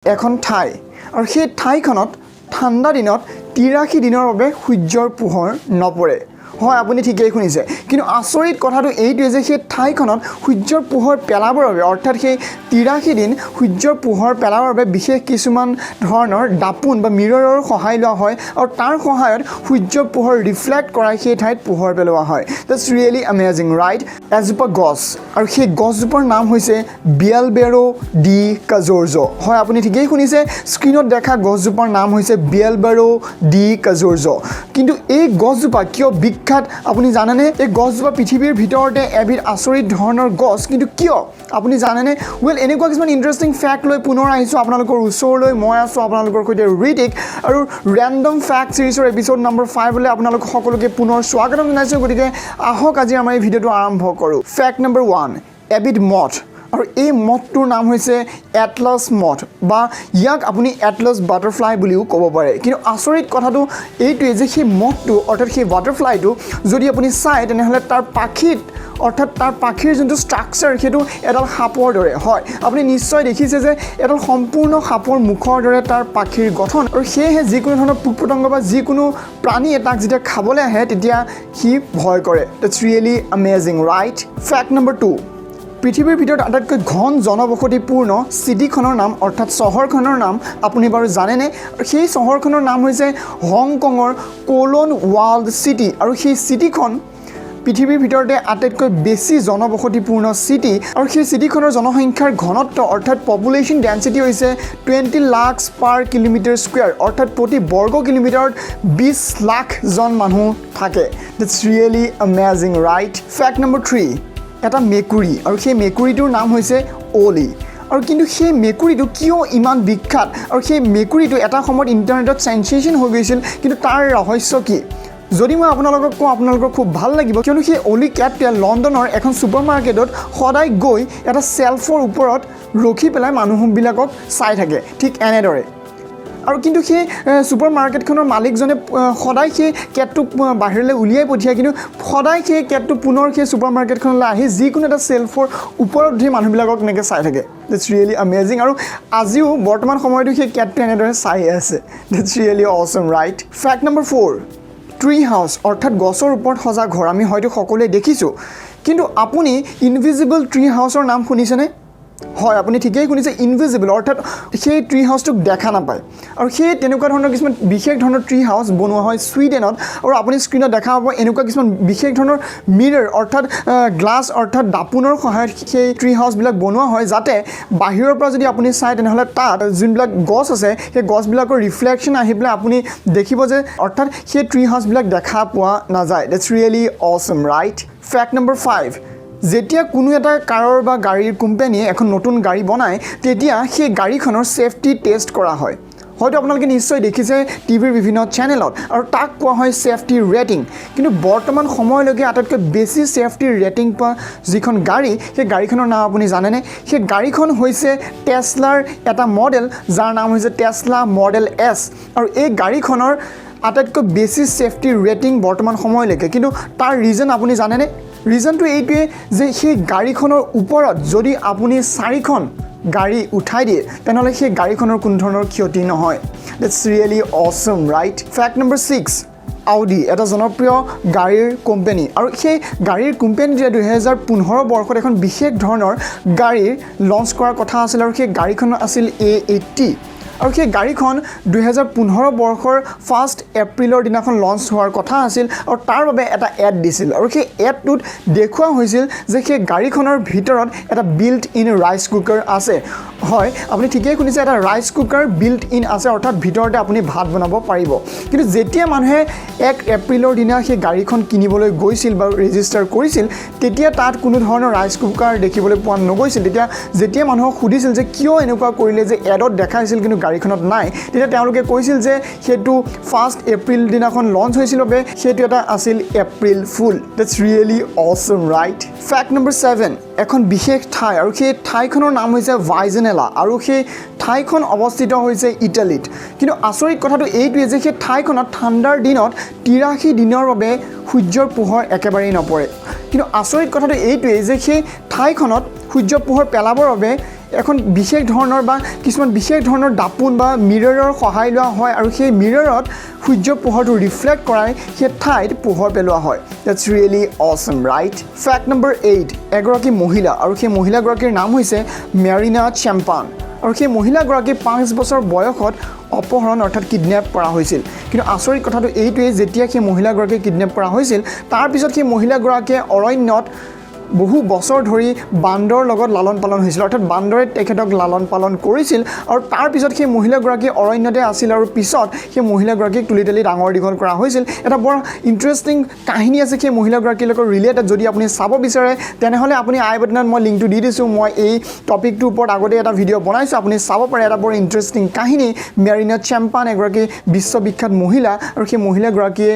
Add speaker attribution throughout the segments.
Speaker 1: এখন ঠাই আৰু সেই ঠাইখনত ঠাণ্ডা দিনত 83 দিনৰ বাবে সূৰ্যৰ পোহৰ নপৰে হয় আপুনি ঠিকই শুনিছে কিন্তু আচৰিত কথাটো এইটোৱে যে সেই ঠাইখনত সূৰ্যৰ পোহৰ পেলাবৰ বাবে অৰ্থাৎ সেই 83 দিন সূৰ্যৰ পোহৰ পেলাবৰ বাবে বিশেষ কিছুমান ধৰণৰ দাপোন বা মিৰৰৰ সহায় লোৱা হয় আৰু তাৰ সহায়ত সূৰ্যৰ পোহৰ ৰিফ্লেক্ট কৰাই সেই ঠাইত পোহৰ পেলোৱা হয় দ্যাটছ ৰিয়েলি অ্যামেজিং ৰাইট এজোপা গছ আৰু সেই গছজোপাৰ নাম হৈছে বিয়েলবেৰো ডি কাজোৰজো হয় আপুনি ঠিকই শুনিছে স্ক্ৰিনত দেখা গছজোপাৰ নাম হৈছে বিয়েলবেৰো ডি কাজোৰজো কিন্তু এই গছজোপা কিয় বিখ্যাত আপুনি জানেনে এই গছজোপা পৃথিৱীৰ ভিতৰতে এবিধ আচৰিত ধৰণৰ গছ কিন্তু কিয় আপুনি জানেনে ওয়েল এনেকুৱা কিছুমান ইন্টাৰেষ্টিং ফ্যাক্ট লৈ পুনৰ আহিছোঁ আপোনালোকৰ ওচৰলৈ মই আছোঁ আপোনালোকৰ সৈতে ৰিটিক আৰু ৰেণ্ডম ফ্যাক্ট সিৰিজৰ এপিসোড নম্বৰ 5 লৈ আপোনালোক সকলোকে পুনৰ স্বাগতম জনাইছোঁ গতিকে আহক আজি আমাৰ এই ভিডিঅ'টো আৰম্ভ কৰোঁ ফ্যাক্ট নম্বৰ 1 এবিধ মথ আৰু এই মথটোৰ নাম হৈছে এটলাছ মথ বা ইয়াক আপুনি এটলাছ বাটাৰফ্লাই বুলিও ক'ব পাৰে কিন্তু আচৰিত কথাটো এইটোৱে যে সেই মথটো অৰ্থাৎ সেই বাটাৰফ্লাইটো যদি আপুনি চাই তেনেহ'লে তাৰ পাখিত অৰ্থাৎ তাৰ পাখিৰ যোনটো ষ্ট্ৰাকচাৰ সেইটো এডাল সাপৰ দৰে হয় আপুনি নিশ্চয় দেখিছে যে এডাল সম্পূৰ্ণ সাপৰ মুখৰ দৰে তাৰ পাখিৰ গঠন আৰু সেয়েহে যিকোনো ধৰণৰ পোক-পতংগ বা যিকোনো প্ৰাণী এটাক যেতিয়া খাবলৈ আহে তেতিয়া সি ভয় কৰে that's really amazing right fact number 2 পৃথিৱীৰ ভিতৰত আটাইতকৈ ঘন জনবসতিপূৰ্ণ চিটিখনৰ নাম অৰ্থাৎ চহৰখনৰ নাম আপুনি বাৰু জানেনে সেই চহৰখনৰ নাম হৈছে হংকঙৰ কোলন ৱাল্ড চিটি আৰু সেই চিটিখন পৃথিৱীৰ ভিতৰতে আটাইতকৈ বেছি জনবসতিপূৰ্ণ চিটি আৰু সেই চিটিখনৰ জনসংখ্যাৰ ঘনত্ব অৰ্থাৎ পপুলেশ্যন ডেন্সিটি হৈছে 20 লাখ পাৰ কিলোমিটাৰ স্কয়াৰ অৰ্থাৎ প্ৰতি বৰ্গ কিলোমিটাৰত 20 লাখ জন মানুহ থাকে that's really amazing right fact number 3 এটা মেকুৰী আৰু সেই মেকুৰীটোৰ নাম হৈছে অলি আৰু কিন্তু সেই মেকুৰীটো কিয় ইমান বিখ্যাত আৰু সেই মেকুৰীটো এটা সময়ত ইণ্টাৰনেটত সেনসেশন হৈ গৈছিল কিন্তু তাৰ ৰহস্য কি যদি মই আপোনালোকক কওঁ আপোনালোকৰ খুব ভাল লাগিব কিয়নো সেই অলি কেটটোৱে লণ্ডনৰ এখন ছুপাৰমাৰ্কেটত সদায় গৈ এটা শেলফৰ ওপৰত ৰখি পেলাই মানুহবিলাকক চাই থাকে ঠিক এনেদৰে আৰু কিন্তু সেই ছুপাৰমাৰ্কেটখনৰ মালিকজনে সদায় সেই কেটটোক বাহিৰলৈ উলিয়াই পঠিয়ায় কিন্তু সদায় সেই কেটটো পুনৰ সেই ছুপাৰমাৰ্কেটখনলৈ আহি যিকোনো এটা শেলফৰ ওপৰত উঠি মানুহবিলাকক এনেকৈ চাই থাকে দ্যাটছ ৰিয়েলি অ্যামেজিং আৰু আজিও বৰ্তমান সময়তো সেই কেটটো এনেদৰে চাই আছে that's really awesome right fact number 4 tree house অৰ্থাৎ গছৰ ওপৰত সজা ঘৰ আমি হয়তো সকলোৱে দেখিছোঁ কিন্তু আপুনি ইনভিজিবল ট্ৰি হাউচৰ নাম শুনিছেনে হয় আপুনি ঠিকই শুনিছে ইনভিজিবল অৰ্থাৎ সেই ট্ৰি হাউচটোক দেখা নাপায় আৰু সেই তেনেকুৱা ধৰণৰ কিছুমান বিশেষ ধৰণৰ ট্ৰি হাউচ বনোৱা হয় ছুইডেনত আৰু আপুনি স্ক্ৰিনত দেখা পাব এনেকুৱা কিছুমান বিশেষ ধৰণৰ মিৰৰ অৰ্থাৎ গ্লাছ অৰ্থাৎ দাপোনৰ সহায়ত সেই ট্ৰি হাউচবিলাক বনোৱা হয় যাতে বাহিৰৰ পৰা যদি আপুনি চাই তেনেহ'লে তাত যোনবিলাক গছ আছে সেই গছবিলাকৰ ৰিফ্লেকশ্যন আহি পেলাই আপুনি দেখিব যে অৰ্থাৎ সেই ট্ৰি হাউচবিলাক দেখা পোৱা নাযায় that's really awesome right fact number 5 যেতিয়া কোনো এটা কাৰৰ বা গাড়ীৰ কোম্পানীয়ে এখন নতুন গাড়ী বনায় তেতিয়া সেই গাড়ীখনৰ সেফটি টেষ্ট কৰা হয় হয়তো আপোনালোকে নিশ্চয় দেখিছে টিভিৰ বিভিন্ন চেনেলত আৰু তাক কোৱা হয় সেফটি ৰেটিং কিন্তু বৰ্তমান সময়লৈকে আটাইতকৈ বেছি সেফটি ৰেটিং পোৱা যিখন গাড়ী সেই গাড়ীখনৰ নাম আপুনি জানেনে সেই গাড়ীখন হৈছে টেছলাৰ এটা মডেল যাৰ নাম হৈছে টেছলা মডেল এছ আৰু এই গাড়ীখনৰ আটাইতকৈ বেছি সেফটি ৰেটিং বৰ্তমান সময়লৈকে কিন্তু তাৰ ৰিজন আপুনি জানেনে ৰিজনটো এইটোৱে যে সেই গাড়ীখনৰ ওপৰত যদি আপুনি 4খন গাড়ী উঠাই দিয়ে তেনেহ'লে সেই গাড়ীখনৰ কোনো ধৰণৰ ক্ষতি নহয় that's really awesome right fact number 6 Audi এটা জনপ্ৰিয় গাড়ীৰ কোম্পানী আৰু সেই গাড়ীৰ কোম্পানীটোৱে 2015 বৰ্ষত এখন বিশেষ ধৰণৰ গাড়ীৰ লঞ্চ কৰাৰ কথা আছিল আৰু সেই গাড়ীখন আছিল A80 আৰু সেই গাড়ীখন 2015 বৰ্ষৰ 1 এপ্ৰিলৰ দিনাখন লঞ্চ হোৱাৰ কথা আছিল আৰু তাৰ বাবে এটা এড দিছিল আৰু সেই এডটোত দেখুওৱা হৈছিল যে সেই গাড়ীখনৰ ভিতৰত এটা বিল্ট ইন ৰাইচ কুকাৰ আছে হয় আপুনি ঠিকই শুনিছে এটা ৰাইচ কুকাৰ বিল্ট ইন আছে অৰ্থাৎ ভিতৰতে আপুনি ভাত বনাব পাৰিব কিন্তু যেতিয়া মানুহে 1 এপ্ৰিলৰ দিনা সেই গাড়ীখন কিনিবলৈ গৈছিল বা ৰেজিষ্টাৰ কৰিছিল তেতিয়া তাত কোনো ধৰণৰ ৰাইচ কুকাৰ দেখিবলৈ পোৱা নগৈছিল তেতিয়া যেতিয়া মানুহক সুধিছিল যে কিয় এনেকুৱা কৰিলে যে এডত দেখাইছিল কিন্তু গাড়ীখনত নাই তেতিয়া তেওঁলোকে কৈছিল যে সেইটো 1 এপ্ৰিল দিনাখন লঞ্চ হৈছিল বাবে সেইটো এটা আছিল April fool that's really awesome right fact number 7 এখন বিশেষ ঠাই আৰু সেই ঠাইখনৰ নাম হৈছে ভাইজেনেলা আৰু সেই ঠাইখন অৱস্থিত হৈছে ইটালীত কিন্তু আচৰিত কথাটো এইটোৱে যে সেই ঠাইখনত ঠাণ্ডাৰ দিনত 83 দিনৰ বাবে সূৰ্যৰ পোহৰ একেবাৰেই নপৰে কিন্তু আচৰিত কথাটো এইটোৱে যে সেই ঠাইখনত সূৰ্যৰ পোহৰ পেলাবৰ বাবে এখন বিশেষ ধৰণৰ বা কিছুমান বিশেষ ধৰণৰ দাপোন বা মিৰৰৰ সহায় লোৱা হয় আৰু সেই মিৰৰত সূৰ্যৰ পোহৰটো ৰিফ্লেক্ট কৰাই সেই ঠাইত পোহৰ পেলোৱা হয় that's really awesome right fact number 8 এগৰাকী মহিলা আৰু সেই মহিলাগৰাকীৰ নাম হৈছে মেৰিনা চেম্পান আৰু সেই মহিলাগৰাকী 5 বছৰ বয়সত অপহৰণ অৰ্থাৎ কিডনেপ কৰা হৈছিল কিন্তু আচৰিত কথাটো এইটোৱেই যেতিয়া সেই মহিলাগৰাকী কিডনেপ কৰা হৈছিল তাৰ পিছত সেই মহিলাগৰাকীয়ে অৰণ্যত বহু বছৰ ধৰি বান্দৰ লগত লালন পালন হৈছিল অৰ্থাৎ বান্দৰে তেখেতক লালন পালন কৰিছিল আৰু তাৰ পিছত সেই মহিলাগৰাকী অৰণ্যতে আছিল আৰু পিছত সেই মহিলাগৰাকীক তুলি তুলি ডাঙৰ দীঘল কৰা হৈছিল এটা বৰ ইণ্টাৰেষ্টিং কাহিনী আছে সেই মহিলাগৰাকীৰ লগত ৰিলেটেড যদি আপুনি চাব বিচাৰে তেনেহ'লে আপুনি আই বাটনত মই লিংকটো দি দিছোঁ মই এই টপিকটোৰ ওপৰত আগতে এটা ভিডিঅ' বনাইছোঁ আপুনি চাব পাৰে এটা বৰ ইণ্টাৰেষ্টিং কাহিনী মেৰিনা চেম্পান এগৰাকী বিশ্ববিখ্যাত মহিলা আৰু সেই মহিলাগৰাকীয়ে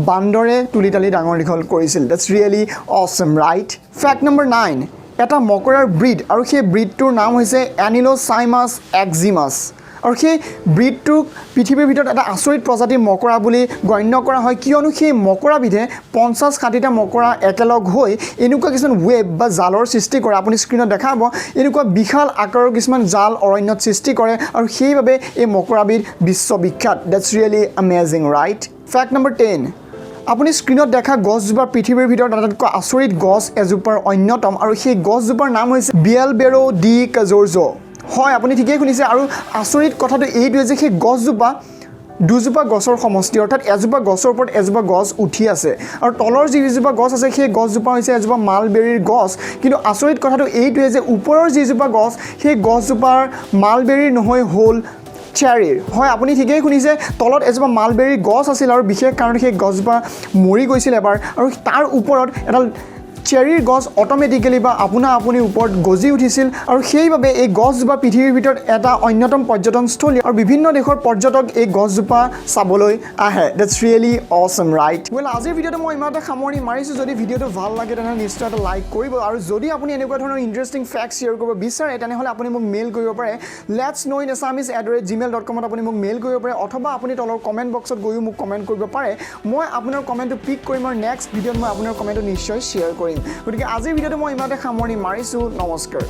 Speaker 1: বান্দৰে তুলি তালি ডাঙৰ দীঘল কৰিছিল that's really awesome right fact number 9 এটা মকৰাৰ ব্ৰীড আৰু সেই ব্ৰীডটোৰ নাম হৈছে এনিলোচাইমাছ এক্সিমাছ আৰু সেই ব্ৰীডটোক পৃথিৱীৰ ভিতৰত এটা আচৰিত প্ৰজাতিৰ মকৰা বুলি গণ্য কৰা হয় কিয়নো সেই মকৰাবিধে 50-60টা মকৰা একেলগ হৈ এনেকুৱা কিছুমান ৱেব বা জালৰ সৃষ্টি কৰে আপুনি স্ক্ৰীনত দেখাব এনেকুৱা বিশাল আকাৰৰ কিছুমান জাল অৰণ্যত সৃষ্টি কৰে আৰু সেইবাবে এই মকৰাবিধ বিশ্ববিখ্যাত that's really amazing right fact number 10 আপুনি স্ক্ৰীনত দেখা গছজোপা পৃথিৱীৰ ভিতৰত আটাইতকৈ আচৰিত গছ এজোপাৰ অন্যতম আৰু সেই গছজোপাৰ নাম হৈছে বিয়েলবেৰো ডি কাজৰ্জ হয় আপুনি ঠিকেই শুনিছে আৰু আচৰিত কথাটো এইটোৱে যে সেই গছজোপা দুজোপা গছৰ সমষ্টি অৰ্থাৎ এজোপা গছৰ ওপৰত এজোপা গছ উঠি আছে আৰু তলৰ যিজোপা গছ আছে সেই গছজোপা হৈছে এজোপা মালবেৰীৰ গছ কিন্তু আচৰিত কথাটো এইটোৱে যে ওপৰৰ যিজোপা গছ সেই গছজোপাৰ মালবেৰীৰ নহয় হ'ল চেৰিৰ হয় আপুনি ঠিকেই শুনিছে তলত এজোপা মালবেৰীৰ গছ আছিল আৰু বিশেষ কাৰণ সেই গছজোপা মৰি গৈছিল এবাৰ আৰু তাৰ ওপৰত এডাল চেৰিৰ গছ অট'মেটিকেলি বা আপুনি ওপৰত গজি উঠিছিল আৰু সেইবাবে এই গছজোপা পৃথিৱীৰ ভিতৰত এটা অন্যতম পৰ্যটনস্থলী আৰু বিভিন্ন দেশৰ পৰ্যটক এই গছজোপা চাবলৈ আহে that's really awesome right well আজিৰ ভিডিঅ'টো মই ইমানতে সামৰণি মাৰিছোঁ যদি ভিডিঅ'টো ভাল লাগে তেনেহ'লে নিশ্চয় এটা লাইক কৰিব আৰু যদি আপুনি এনেকুৱা ধৰণৰ ইণ্টাৰেষ্টিং ফেক্ট শ্বেয়াৰ কৰিব বিচাৰে তেনেহ'লে আপুনি মোক মেইল কৰিব পাৰে letsknowinassamese@gmail.com আপুনি মোক মেইল কৰিব পাৰে অথবা আপুনি তলৰ কমেণ্ট বক্সত গৈও মোক কমেণ্ট কৰিব পাৰে মই আপোনাৰ কমেণ্টটো পিক কৰিম আৰু নেক্সট ভিডিঅ'ত মই আপোনাৰ কমেণ্টটো নিশ্চয় শ্বেয়াৰ কৰিম গতিকে আজিৰ ভিডিঅ'টো মই ইমানতে সামৰণি মাৰিছোঁ নমস্কাৰ